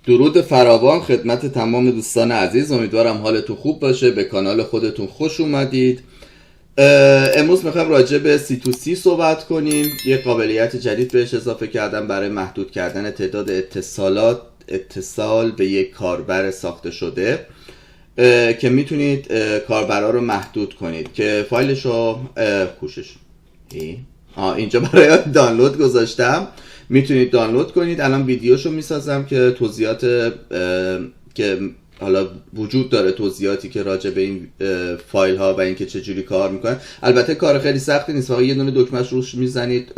درود فراوان خدمت تمام دوستان عزیز، امیدوارم حالتون خوب باشه. به کانال خودتون خوش اومدید. امروز میخوایم راجع به C2C صحبت کنیم. یه قابلیت جدید بهش اضافه کردم برای محدود کردن تعداد اتصال به یک کاربر ساخته شده که میتونید کاربرا رو محدود کنید که فایلش رو اینجا برای دانلود گذاشتم، میتونید دانلود کنید. الان ویدیوشو میسازم که توضیحات که حالا وجود داره، توضیحاتی که راجع به این فایل ها و اینکه چجوری کار میکنن. البته کار خیلی سختی نیست، فقط یه دونه دکمهش روش میزنید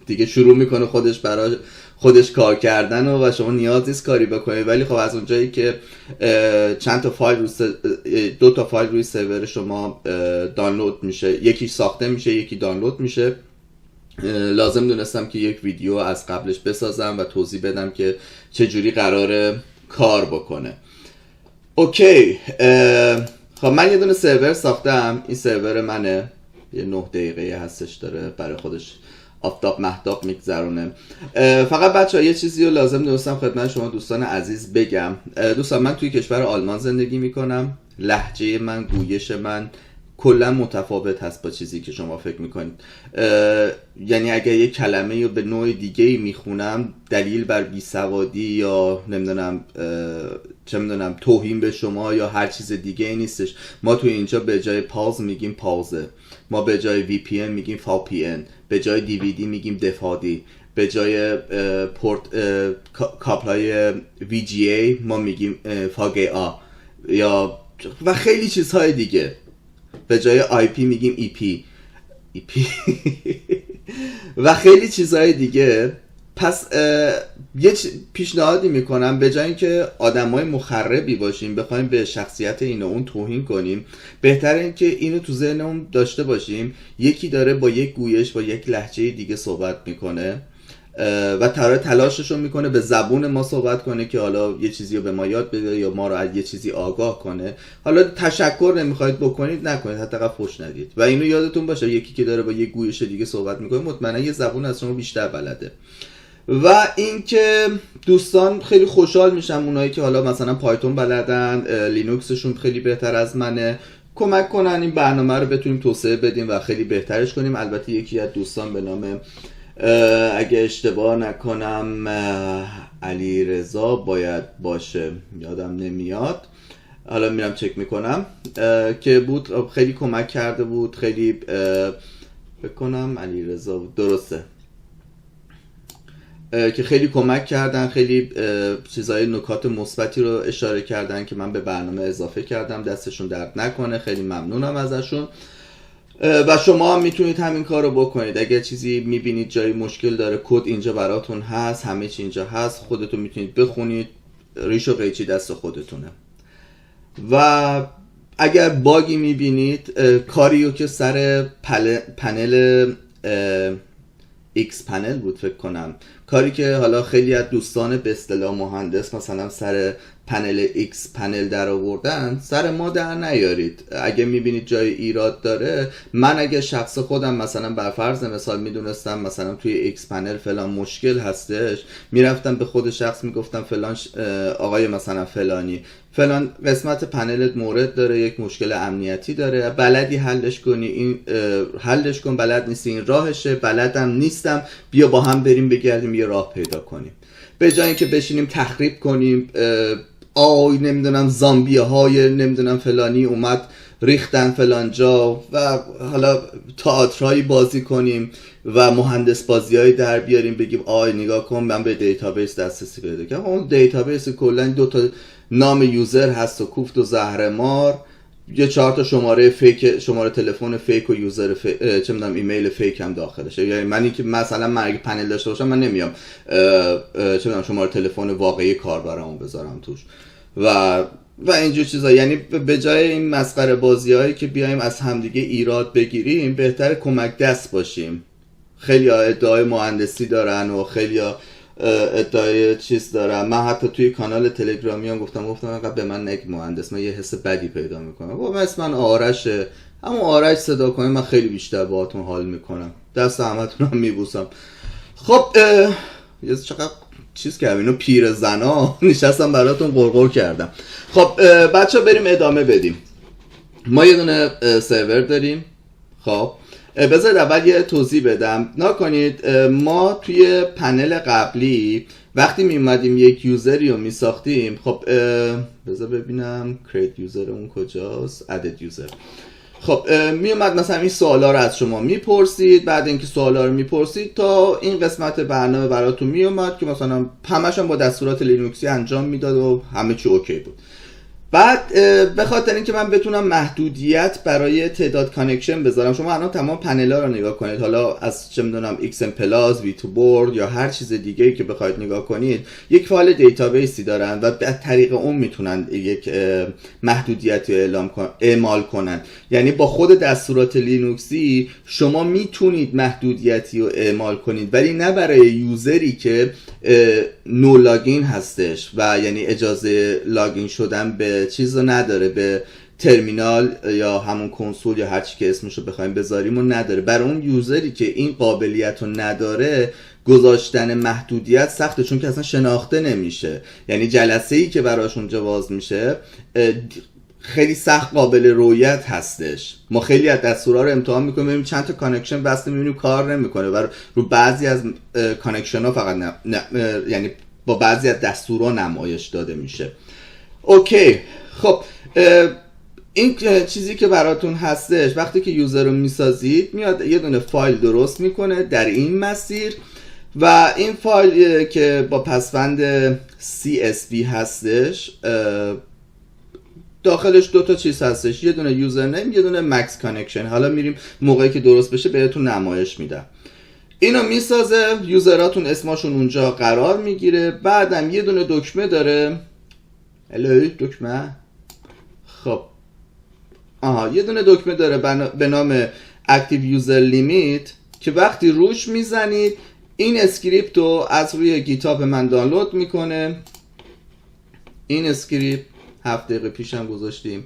دیگه شروع میکنه خودش برای خودش کار کردن و شما نیاز نیست کاری بکنید. ولی خب از اونجایی که چند تا فایل دو تا فایل روی سرور شما دانلود میشه، یکی ساخته میشه یکی دانلود میشه، لازم دونستم که یک ویدیو از قبلش بسازم و توضیح بدم که چجوری قراره کار بکنه. اوکی، خب من یه دونه سرور ساختم. این سرور منه، یه 9 دقیقه هستش، داره برای خودش آفتاب مهتاب میگذرونه. فقط بچه ها یه چیزی رو لازم دونستم خدمت شما دوستان عزیز بگم. دوستان، من توی کشور آلمان زندگی میکنم. لهجه من، گویش من کلا متفاوت هست با چیزی که شما فکر میکنید. یعنی اگر یک کلمه رو به نوع دیگه ای میخونم، دلیل بر بیسوادی یا نمیدونم چه میدونم توهین به شما یا هر چیز دیگه ای نیستش. ما توی اینجا به جای پاوز میگیم پاوزه، ما به جای وی پی ان میگیم فا پی ان، به جای دی وی دی میگیم دفادی، به جای کابلای وی جی ای ما میگیم فاگه آ، یا و خیلی چیزهای دیگه. به جای آی پی میگیم ای پی و خیلی چیزهای دیگه. پس یه پیشنهادی میکنم، به جای اینکه آدمای مخربی باشیم بخوایم به شخصیت این و اون توهین کنیم، بهتره اینکه اینو تو ذهنمون داشته باشیم یکی داره با یک گویش، با یک لهجه دیگه صحبت میکنه و تلاشش رو میکنه به زبون ما صحبت کنه که حالا یه چیزی رو به ما یاد بده یا ما رو از یه چیزی آگاه کنه. حالا تشکر نمیخواید بکنید نکنید، حداقل فحش ندید. و اینو یادتون باشه یکی که داره با یه گویش دیگه صحبت میکنه مطمئنا یه زبون از شما بیشتر بلده. و اینکه دوستان خیلی خوشحال میشم اونایی که حالا مثلا پایتون بلدن، لینوکسشون خیلی بهتر از منه، کمک کنن این برنامه رو بتونیم توسعه بدیم و خیلی بهترش کنیم. البته یکی از دوستان به نام اگه اشتباه نکنم علی رضا باید باشه، یادم نمیاد، حالا میرم چک میکنم، که بود خیلی کمک کرده بود، خیلی بکنم علی رضا درسته، که خیلی کمک کردن، خیلی چیزای نکات مثبتی رو اشاره کردن که من به برنامه اضافه کردم. دستشون درد نکنه، خیلی ممنونم ازشون. و شما هم میتونید همین کار رو بکنید. اگر چیزی میبینید جایی مشکل داره، کد اینجا براتون هست، همه چی اینجا هست، خودتون میتونید بخونید، ریش و قیچی دست خودتونه. و اگر باگی میبینید، کاریو که سر پنل ایکس پنل بود فکر کنم، کاری که حالا خیلی از دوستان به اصطلاح مهندس مثلا سر پنل ایکس پنل در آوردن، سر ما در نیارید. اگه میبینید جای ایراد داره، من اگه شخص خودم مثلا بر فرض مثال میدونستم مثلا توی ایکس پنل فلان مشکل هستش، میرفتم به خود شخص میگفتم فلان آقای مثلا فلانی، فلان قسمت پنلت مورد داره، یک مشکل امنیتی داره، بلدی حلش کنی، این حلش کن، بلد نیستی این راهشه، بلدم نیستم، بیا با هم بریم بگردیم یه راه پیدا کنیم. به جای اینکه بشینیم تخریب کنیم، نمیدونم زامبیه های نمیدونم فلانی اومد ریختن فلان جا و حالا تئاترایی بازی کنیم و مهندس بازیایی در بیاریم بگیم نگاه کن من به دیتابیس دسترسی پیدا کردم. اون دیتابیس کلا 2 تا نام یوزر هست و کوفت و زهرمار، یه 4 تا شماره فیک، شماره تلفن فیک و یوزر چه میدونم ایمیل فیک هم داخلشه. یعنی منی که مثلا من اگه پنل داشته باشم، من نمیام چه میدونم شماره تلفن واقعی کاربرمو بذارم توش و اینجور چیزا. یعنی به جای این مسخره بازیایی که بیایم از همدیگه ایراد بگیریم، بهتر کمک دست باشیم. خیلی ادعای مهندسی دارن و خیلی ادعای چیز دارن. من حتی توی کانال تلگرامی هم گفتم انقدر به من نگ مهندس، من یه حس بدی پیدا میکنم. اسم من آرشه، اما آرش صدا کنید من خیلی بیشتر باهاتون حال میکنم. دست همتون هم میبوسم. خب چقدر چیز کردم، اینو پیر زنا نشستم براتون قرقر کردم. خب بچه بریم ادامه بدیم. ما یه دونه سرور داریم. خب بذارید اول یه توضیح بدم. نکنید ما توی پنل قبلی وقتی می اومدیم یک یوزری رو می ساختیم، خب بذار ببینم create یوزر اون کجاست، added یوزر. خب می اومد مثلا این سوالا رو از شما میپرسید، بعد اینکه سوالا رو میپرسید تا این قسمت برنامه براتون می اومد که مثلا همش هم با دستورات لینوکسی انجام میداد و همه چی اوکی بود. بعد به خاطر اینکه من بتونم محدودیت برای تعداد کانکشن بذارم، شما الان تمام پنل‌ها رو نگاه کنید، حالا از چه میدونم XMPlus، V2Board یا هر چیز دیگه‌ای که بخواید نگاه کنید، یک فایل دیتابیسی دارن و از طریق اون میتونن یک محدودیتی رو اعمال کنن. یعنی با خود دستورات لینوکسی شما میتونید محدودیتی رو اعمال کنید، ولی نه برای یوزری که نو لاگین هستش و یعنی اجازه لاگین شدن به چیز رو نداره، به ترمینال یا همون کنسول یا هر چی که اسمشو بخوایم بذاریم و نداره. برای اون یوزری که این قابلیت رو نداره گذاشتن محدودیت سخته، چون که اصلا شناخته نمیشه. یعنی جلسه‌ای که براشون اونجا باز میشه خیلی سخت قابل رؤیت هستش. ما خیلی از دستورها رو امتحان میکنیم، ببینیم چند تا کانکشن بسته، میبینیم کار نمیکنه و رو بعضی از کانکشن ها فقط یعنی با بعضی از دستورها نمایش داده میشه. اوکی، خب این چیزی که براتون هستش، وقتی که یوزر رو میسازید میاد یه دونه فایل درست میکنه در این مسیر و این فایل که با پسوند CSV هستش داخلش دو تا چیز هستش، یه دونه یوزرنیم، یه دونه مکس کانکشن. حالا میریم موقعی که درست بشه بهتون نمایش میدم. اینو میسازه، یوزراتون اسمشون اونجا قرار میگیره. بعدم یه دونه دکمه داره، دکمه، خب یه دونه دکمه داره به نام Active User Limit که وقتی روش میزنید این اسکریپت رو از روی گیتاب من دانلود میکنه. این اسکریپت 7 دقیقه پیش هم گذاشتیم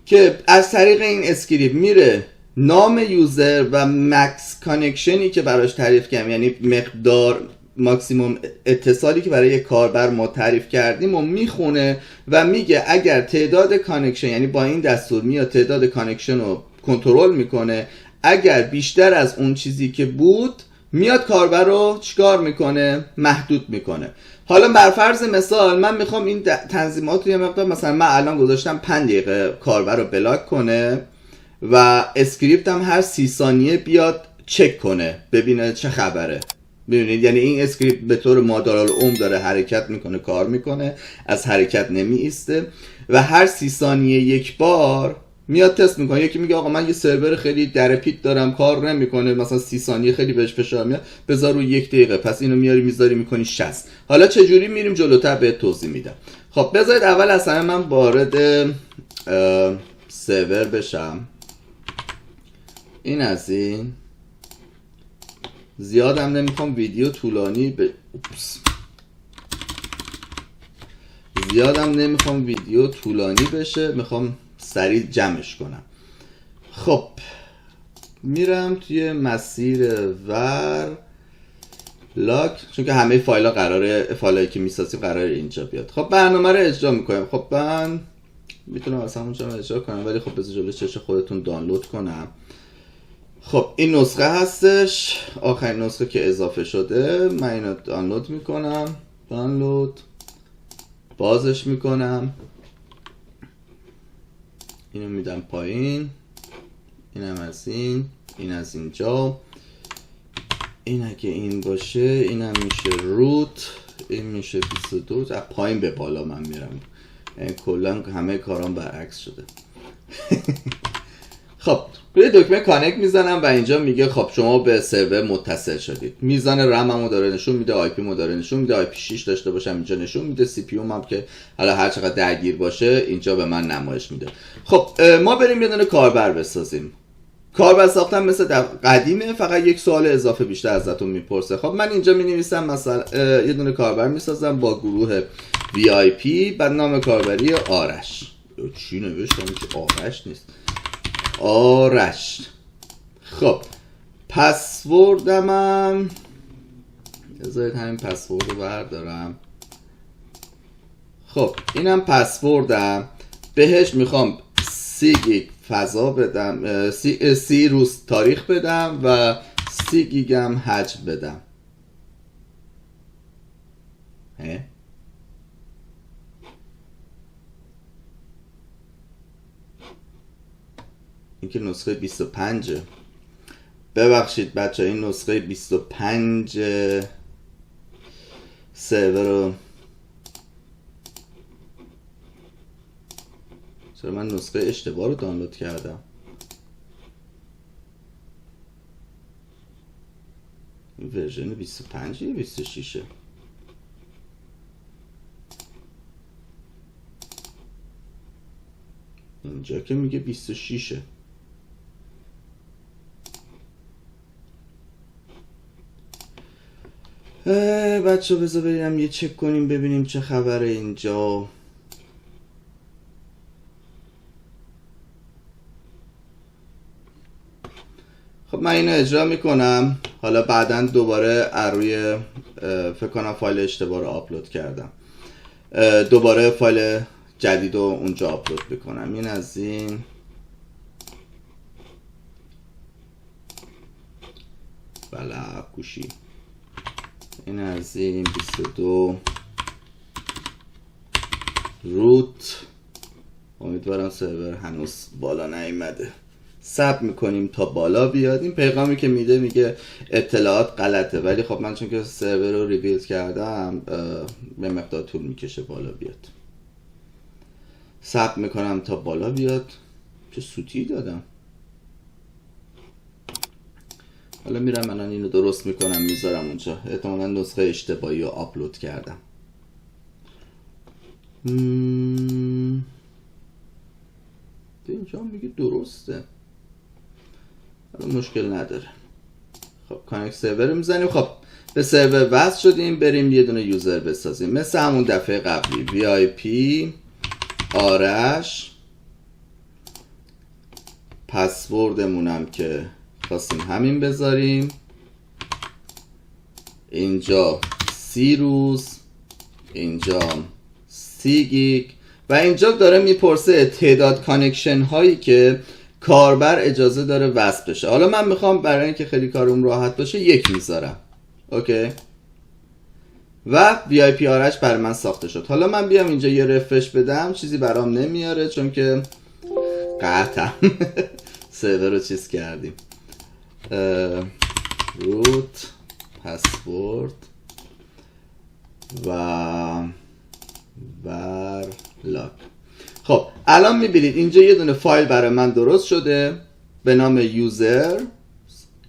که از طریق این اسکریپت میره نام یوزر و مکس کانکشنی که براش تعریف کردیم، یعنی مقدار ماکسیموم اتصالی که برای یک کاربر ما تعریف کردیم و میخونه و میگه اگر تعداد کانکشن، یعنی با این دستور میاد تعداد کانکشن رو کنترل میکنه، اگر بیشتر از اون چیزی که بود میاد کاربر رو چیکار میکنه؟ محدود میکنه. حالا بر فرض مثال من میخوام این تنظیمات رو یه مقدار، مثلا من الان گذاشتم 5 دقیقه کاربر رو بلاک کنه و اسکریپتم هر 30 ثانیه بیاد چک کنه ببینه چه خبره. ببینید یعنی این اسکریپت به طور مادارالعمر داره حرکت میکنه، کار میکنه، از حرکت نمی ایسته و هر 30 ثانیه یک بار میاد تست میکنه. یکی میگه آقا من یه سرور خیلی در پیت دارم کار نمیکنه، مثلا 30 ثانیه خیلی بهش فشار میاد، بذار رو 1 دقیقه، پس اینو میاری میذاری میکنی 60. حالا چه جوری میریم جلوتر بهت توضیح میدم. خب بذارید اول اصلا من وارد سرور بشم. این از این زیادم نمیخوام ویدیو طولانی زیادم نمیخوام ویدیو طولانی بشه، میخوام سریع جمعش کنم. خب میرم توی مسیر ور لاک، چون که همه فایل ها قراره، فایلایی که میسازیم قراره اینجا بیاد. خب برنامه رو اجرا میکنم. خب من میتونم اصلا اونجا رو اجرا کنم، ولی خب بذار جلوی چش خودتون دانلود کنم. خب این نسخه هستش، آخرین نسخه که اضافه شده. من اینو دانلود میکنم، دانلود، بازش میکنم، اینو میدم پایین، اینم از این از اینجا، این اگه این باشه اینم میشه روت، این میشه 22. از پایین به بالا من میرم، یعنی کلا همه کارام برعکس شده. خب روی دکمه کانکت میزنم و اینجا میگه خب شما به سرور متصل شدید. میزان رممو داره نشون میده، آی پی مو داره نشون میده، آی پی 6 داشته باشم اینجا نشون میده، سی پی یو هم که حالا هر چقدر درگیر باشه اینجا به من نمایش میده. خب ما بریم یه دونه کاربر بسازیم. کاربر ساختن مثل قدیمه، فقط یک سوال اضافه بیشتر ازتون میپرسه. خب من اینجا مینویسم مثلا یه دونه کاربر میسازم با گروه VIP، بعد نام کاربری آرش. چی نوشتم که آرش نیست، آرش. خب پسوردم بذارید همین پسورد رو بردارم. خب اینم پسوردم، بهش میخوام 30 گیگ فضا بدم، 30 روز تاریخ بدم و 30 گیگ هم حجم بدم. این که نسخه 25، ببخشید بچه، این نسخه 25 سرور رو، چرا من نسخه اشتباه رو دانلود کردم؟ این ورژن 25 یا 26؟ اینجا که میگه 26. بچه بذار بریم یه چک کنیم ببینیم چه خبره اینجا. خب من اینو اجرا میکنم، حالا بعدا دوباره روی فکر کنم فایل اشتباه رو آپلود کردم، دوباره فایل جدید رو اونجا آپلود بکنم. این از این بله گوشی، این از این 22 روت، امیدوارم سرور هنوز بالا نیامده. ثبت میکنیم تا بالا بیاد. این پیغامی که میگه اطلاعات غلطه، ولی خب من چون که سرور رو ریبیلد کردم به مقدار طول میکشه بالا بیاد. ثبت میکنم تا بالا بیاد. چه سوتی دادم. حالا میرم الان اینو درست میکنم میذارم اونجا. احتمالا نسخه اشتباهی رو آپلود کردم. اینجا میگه درسته، حالا مشکل نداره. خب کانکت سرور میزنیم. خب به سرور وصل شدیم، بریم یه دونه یوزر بسازیم مثل همون دفعه قبلی. VIP آرش، پسوردمونم که خواستیم همین بذاریم. اینجا 30 روز، اینجا 30 گیگ و اینجا داره میپرسه تعداد کانکشن هایی که کاربر اجازه داره وصل بشه. حالا من میخوام برای اینکه خیلی کارم راحت باشه یک میذارم. اوکی. و VIP آرش برای من ساخته شد. حالا من بیام اینجا یه رفرش بدم، چیزی برام نمیاره چون که قطعا سرور رو چیز کردیم. روت پسورد و لاک. خب الان میبینید اینجا یه دونه فایل برای من درست شده به نام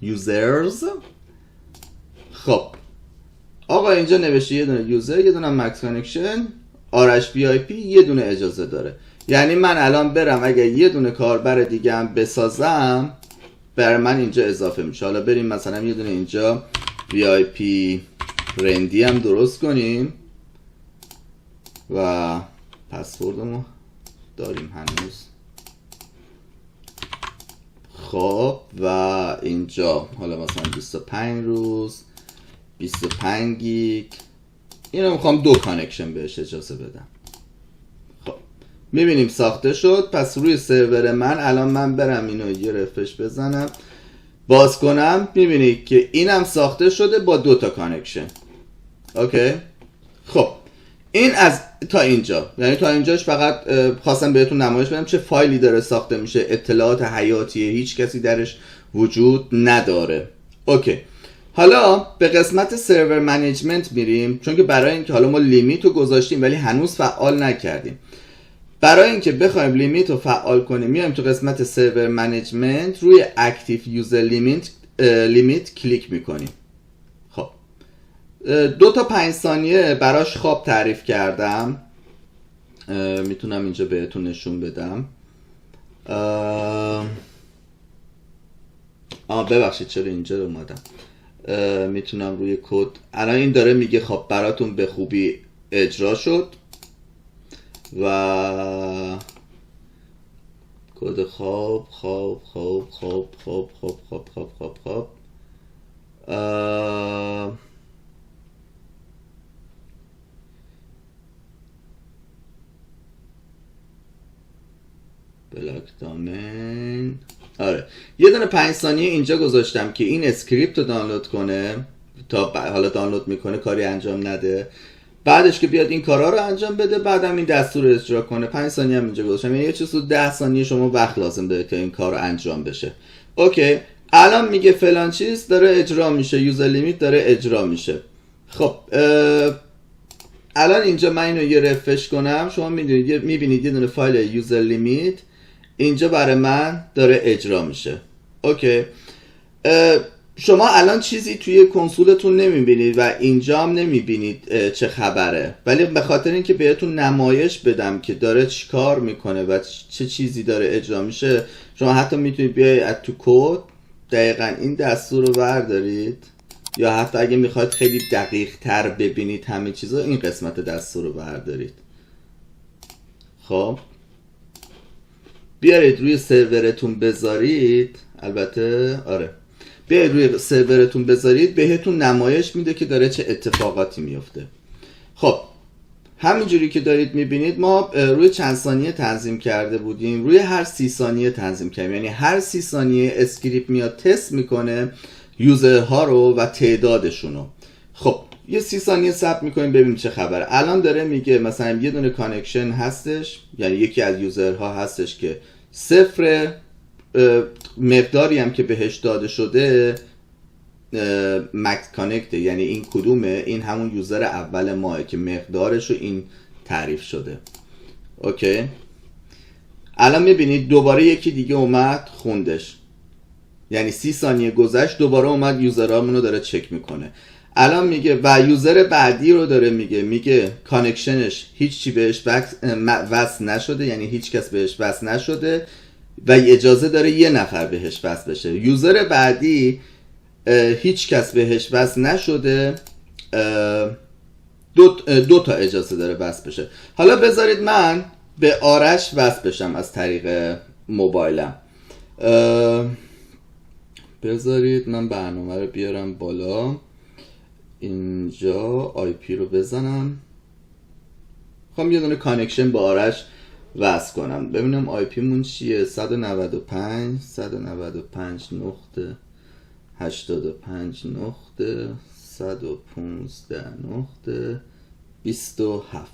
یوزرز. خب آقا اینجا نوشته یه دونه یوزر، یه دونه مکس کانکشن، آرش VIP یه دونه اجازه داره. یعنی من الان برم اگه یه دونه کاربر دیگه هم بسازم برای من اینجا اضافه میشه. حالا بریم مثلا یه دونه اینجا VIP رندی هم درست کنیم و پسوردمو داریم هنوز. خب و اینجا حالا مثلا 25 روز 25 گیگ، اینو میخوام 2 کانکشن بهش اجازه بدم. خب میبینیم ساخته شد. پس روی سرور من الان من برم اینو یه رفرش بزنم باز کنم، میبینید که اینم ساخته شده با 2 تا کانکشن. اوکی. خب این از تا اینجا، یعنی تا اینجاش فقط خواستم بهتون نمایش بدم چه فایلی داره ساخته میشه. اطلاعات حیاتیه، هیچ کسی درش وجود نداره. اوکی. حالا به قسمت سرور منیجمنت میریم، چون که برای اینکه حالا ما لیمیت رو گذاشتیم ولی هنوز فعال نکردیم. برای اینکه بخوایم لیمیت رو فعال کنیم میایم تو قسمت سرور منیجمنت، روی اکتیو یوزر لیمیت کلیک میکنیم. خب 2 تا 5 ثانیه براش خواب تعریف کردم، میتونم اینجا بهتون نشون بدم. ببخشید چرا اینجا رو اومدم. میتونم روی کد، الان این داره میگه خب براتون به خوبی اجرا شد و کد خواب بلاک دامین. آره یه دونه 5 ثانیه اینجا گذاشتم که این اسکریپت رو دانلود کنه، تا حالا دانلود میکنه کاری انجام نده، بعدش که بیاد این کارا رو انجام بده، بعدم این دستور رو اجرا کنه. 5 ثانیه هم اینجا گذاشتم، یعنی یه چیزی 10 ثانیه شما وقت لازم داره که این کار رو انجام بشه. اوکی الان میگه فلان چیز داره اجرا میشه، یوزر لیمیت داره اجرا میشه. خب الان اینجا من اینو یه رفرش کنم، شما میبینید یه دونه فایل یوزر لیمیت اینجا برای من داره اجرا میشه. اوکی شما الان چیزی توی کنسولتون نمیبینید و اینجا هم نمیبینید چه خبره، ولی به خاطر اینکه بهتون نمایش بدم که داره چی کار میکنه و چه چیزی داره اجرا میشه، شما حتی میتونید بیاید تو کد دقیقا این دستور رو بردارید، یا حتی اگه میخواید خیلی دقیق تر ببینید همه چیزا، این قسمت دستور رو بردارید. خب بیارید روی سرورتون بذارید، البته آره بیارید روی سرورتون بذارید، بهتون نمایش میده که داره چه اتفاقاتی میفته. خب همینجوری که دارید میبینید ما روی چند ثانیه تنظیم کرده بودیم، روی هر 30 ثانیه تنظیم کردیم، یعنی هر 30 ثانیه اسکریپت میاد تست میکنه یوزرها رو و تعدادشون رو. خب یه 30 ثانیه صبر میکنیم ببینیم چه خبره. الان داره میگه مثلا یه دونه کانکشن هستش، یعنی یکی از یوزرها هستش که 0 مقداری هم که بهش داده شده مکس کانکت، یعنی این کدومه؟ این همون یوزر اول ماه که مقدارش رو این تعریف شده. اوکی الان میبینید دوباره یکی دیگه اومد خوندش، یعنی 30 ثانیه گذشت دوباره اومد یوزرامونو داره چک میکنه. الان میگه و یوزر بعدی رو داره میگه کانکشنش هیچ چی بهش وصل نشده، یعنی هیچ کس بهش وصل نشده و اجازه داره یه نفر بهش وصل بشه. یوزر بعدی هیچ کس بهش وصل نشده، دو تا اجازه داره وصل بشه. حالا بذارید من به آرش وصل بشم از طریق موبایلم. بذارید من برنامه رو بیارم بالا، اینجا آی پی رو بزنم، خواهم یه دونه کانکشن با آرش وصل کنم. ببینم آی پی مون چیه؟ 195 195 نقطه 85 نقطه 115 نقطه 27.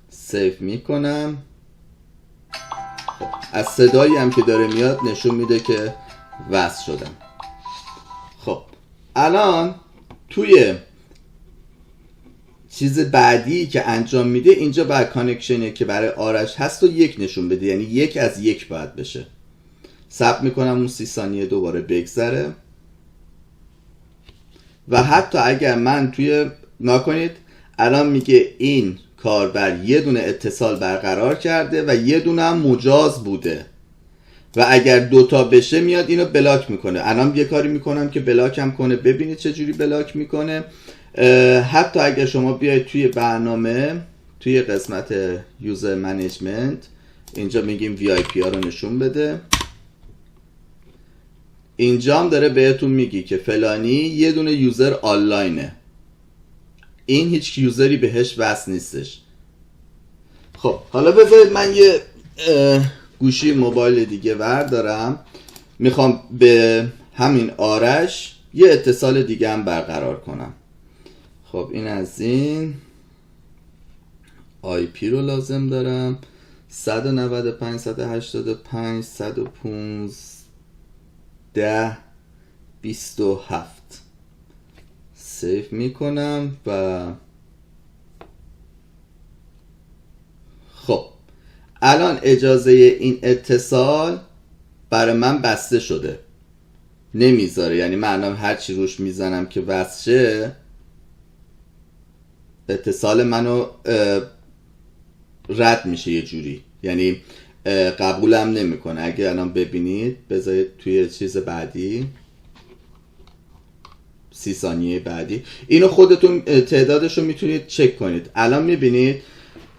سیف میکنم. خب از صدایی هم که داره میاد نشون میده که وصل شدم. خب الان توی چیز بعدی که انجام میده اینجا باید کانکشنی که برای آرش هست و 1 نشون بده، یعنی 1 از 1 باید بشه. ثبت میکنم اون 30 ثانیه دوباره بگذره و حتی اگر من توی نکنید الان میگه این کاربر یه دونه اتصال برقرار کرده و یه دونه هم مجاز بوده و اگر 2 تا بشه میاد اینو بلاک میکنه. الان یه کاری میکنم که بلاک هم کنه، ببینید چه جوری بلاک میکنه. حتی اگر شما بیاید توی برنامه توی قسمت یوزر منیجمنت اینجا میگیم VIP ها رو نشون بده، اینجا هم داره بهتون میگی که فلانی یه دونه یوزر آنلاینه، این هیچ یوزری بهش وصل نیستش. خب حالا بذارید من یه گوشی موبایل دیگه وردارم، میخوام به همین آرش یه اتصال دیگه هم برقرار کنم. خب این از این آی پی رو لازم دارم، 195 185 115 27. سیف میکنم و خب الان اجازه این اتصال برای من بسته شده، نمیذاره، یعنی من هر چی روش میزنم که وصل شه اتصال منو رد میشه یه جوری، یعنی قبولم نمیکنه. اگه الان ببینید بذارید توی چیز بعدی 30 ثانیه بعدی اینو خودتون تعدادش رو میتونید چک کنید. الان میبینید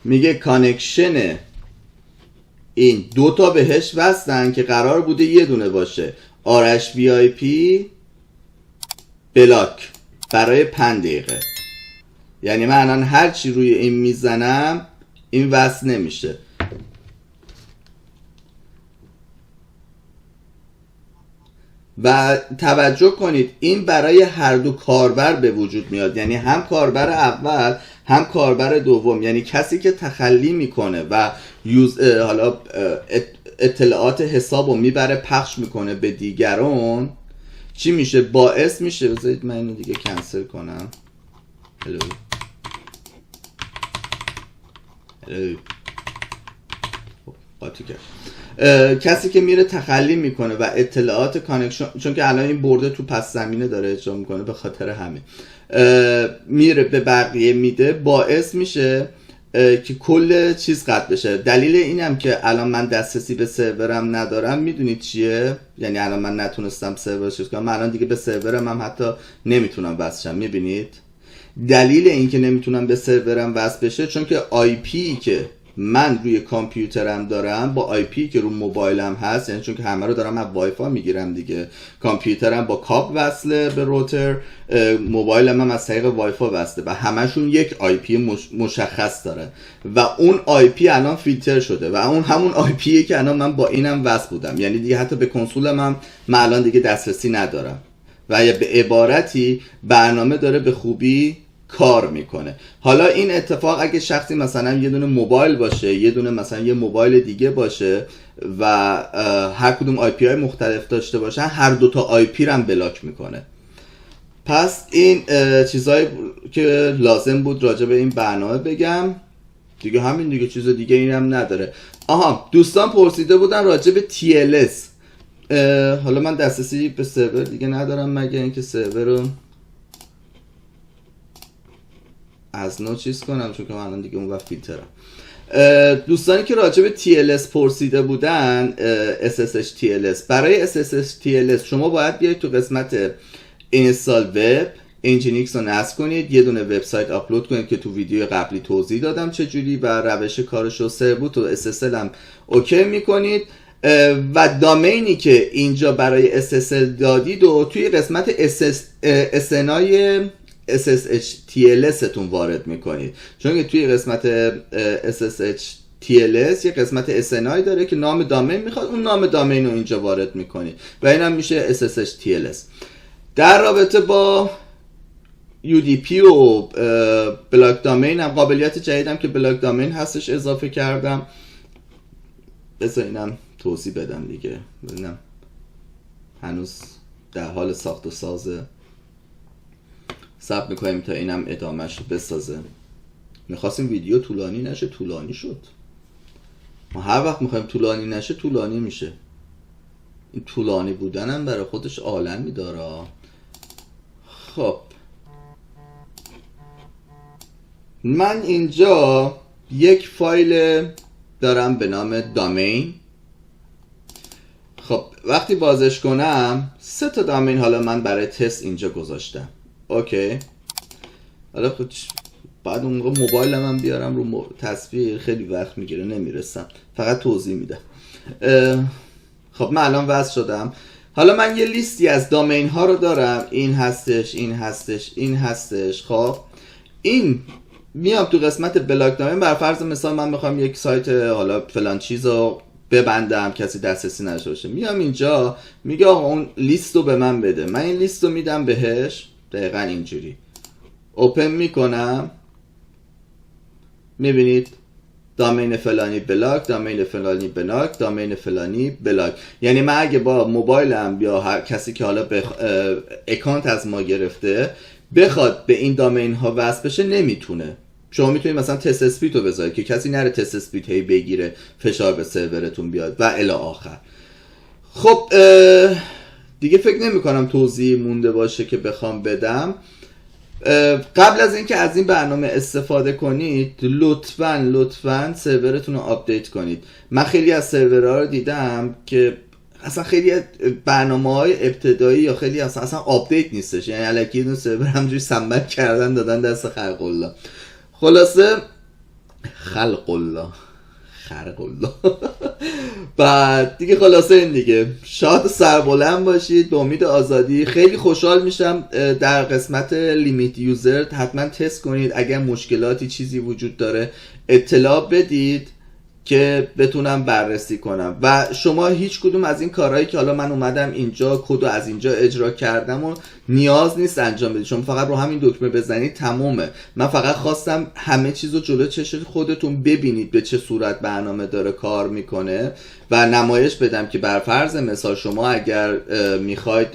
میگه کانکشن این 2 تا بهش وصلن که قرار بوده یه دونه باشه. آرش VIP بلاک برای 5 دقیقه، یعنی من الان هر چی روی این میزنم این وصل نمیشه. و توجه کنید این برای هر دو کاربر به وجود میاد، یعنی هم کاربر اول هم کاربر دوم. یعنی کسی که تخلی میکنه و حالا اطلاعات حساب رو میبره پخش میکنه به دیگران، چی میشه؟ باعث میشه، بذارید من اینو دیگه کنسل کنم. قاطی کرد. کسی که میره تخلی میکنه و اطلاعات کانکشن، چون که الان این برده تو پس زمینه داره اجرا میکنه، به خاطر همین میره به بقیه میده، باعث میشه که کل چیز قطع بشه. دلیل اینم که الان من دسترسی به سرورم ندارم میدونید چیه؟ یعنی الان من نتونستم سرور چیز کنم، من الان دیگه به سرورم هم حتی نمیتونم وصل شم. میبینید دلیل این که نمیتونم به سرورم وصل بشه چون که آی پی که من روی کامپیوترم دارم با آی پی که رو موبایلم هست، یعنی چون که همه رو دارم از وای فای میگیرم دیگه، کامپیوترم با کابل وصله به روتر، موبایلم هم از طریق وای فای وصله و همشون یک آی پی مشخص داره و اون آی پی الان فیلتر شده و اون همون آی پیه که الان من با اینم وصل بودم. یعنی دیگه حتی به کنسولم هم من الان دیگه دسترسی ندارم و یا به عبارتی برنامه داره به خوبی کار میکنه. حالا این اتفاق اگه شخصی مثلا یه دونه موبایل باشه، یه دونه مثلا یه موبایل دیگه باشه و هر کدوم آی پی های مختلف داشته باشن، هر دوتا آی پی رو هم بلاک میکنه. پس این چیزایی که لازم بود راجع به این برنامه بگم دیگه، همین دیگه، چیز دیگه اینم نداره. آها، دوستان پرسیده بودن راجع به TLS. حالا من دسترسی به سرور دیگه ندارم مگه اینکه سرور رو از نو چیز کنم، چون که من الان دیگه اون وقت فیلترم. دوستانی که راجع به TLS پرسیده بودن، SSH TLS، برای SSH TLS شما باید بیاید تو قسمت اینستال وب انجینیکس رو نصب کنید، یه دونه وبسایت آپلود کنید که تو ویدیو قبلی توضیح دادم چجوری و روش کارش رو، سربوت و SSL هم اوکی میکنید و دامینی که اینجا برای SSL دادید و توی قسمت SNI SSH TLS تون وارد میکنید، چون که توی قسمت SSH TLS یه قسمت SNI داره که نام دامین میخواد، اون نام دامین رو اینجا وارد میکنید و این هم میشه SSH TLS. در رابطه با UDP و بلاک دامین هم قابلیت جدیدم که بلاک دامین هستش اضافه کردم، بذار اینم توضیح بدم دیگه، ببینم هنوز در حال ساخت و سازه، صبر میکنیم تا اینم ادامهش بسازه. میخواستیم ویدیو طولانی نشه، طولانی شد. ما هر وقت میخوایم طولانی نشه طولانی میشه. این طولانی بودنم برای خودش عالمی داره. خب من اینجا یک فایل دارم به نام دامین. خب وقتی بازش کنم 3 تا دامین حالا من برای تست اینجا گذاشتم. اوکی، حالا خود بعد اون موقع موبایلم هم بیارم رو تصویر خیلی وقت میگیره، نمیرسم، فقط توضیح میدم. خب من الان وصل شدم. حالا من یه لیستی از دامین ها رو دارم، این هستش، این هستش، این هستش. خب این میام تو قسمت بلاک دامین، بر فرض مثال من میخوام یک سایت حالا فلان چیز رو ببندم کسی دسترسی نداشته باشه، میام اینجا میگه آقا اون لیست رو به من بده، من این لیست رو میدم بهش، دقیقا اینجوری اوپن میکنم، میبینید دامین فلانی بلاک، دامین فلانی بلاک، دامین فلانی بلاک. یعنی من اگه با موبایلم یا هر کسی که حالا اکانت از ما گرفته بخواد به این دامین ها وصل بشه نمیتونه. شما میتونید مثلا تست اسپیت رو بذارید که کسی نره تست اسپیت هی بگیره فشار به سرورتون بیاد و الی آخر. خب دیگه فکر نمی کنم توضیح مونده باشه که بخوام بدم. قبل از اینکه از این برنامه استفاده کنید لطفاً سرورتون رو آپدیت کنید. من خیلی از سرورها رو دیدم که اصلا خیلی برنامه‌های ابتدایی یا خیلی اصلا آپدیت نیستش، یعنی الکی یه دونه سرور همونجوری سنبک کردن دادن دست خلق الله. خلاصه خلق الله بعد دیگه خلاصه این دیگه، شاد سربلند باشید به امید آزادی. خیلی خوشحال میشم در قسمت لیمیت یوزر حتما تست کنید، اگر مشکلاتی چیزی وجود داره اطلاع بدید که بتونم بررسی کنم. و شما هیچ کدوم از این کارهایی که حالا من اومدم اینجا کد از اینجا اجرا کردم و نیاز نیست انجام بدید، شما فقط رو همین دکمه بزنید تمومه. من فقط خواستم همه چیز رو جلو چشم خودتون ببینید به چه صورت برنامه داره کار میکنه و نمایش بدم که بر فرض مثال شما اگر میخواید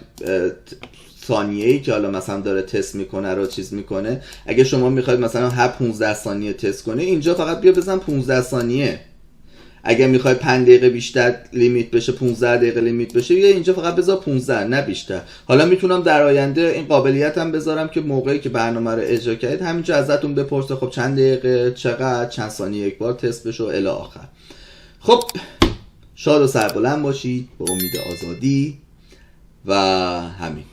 ثانیه‌ای که حالا مثلا داره تست میکنه رو چیز میکنه، اگه شما میخواید مثلا هر 15 ثانیه تست کنه، اینجا فقط بیا بزن 15 ثانیه. اگه میخوای 5 دقیقه بیشتر لیمیت بشه، 15 دقیقه لیمیت بشه، یا اینجا فقط بذار 15 نه بیشتر. حالا میتونم در آینده این قابلیت هم بذارم که موقعی که برنامه رو اجرا کردید همینجا ازتون بپرسه خب چند دقیقه، چقدر، چند ثانیه یک بار تست بشه و الی آخر. خب شاد و سربلند باشید، به امید آزادی و همین.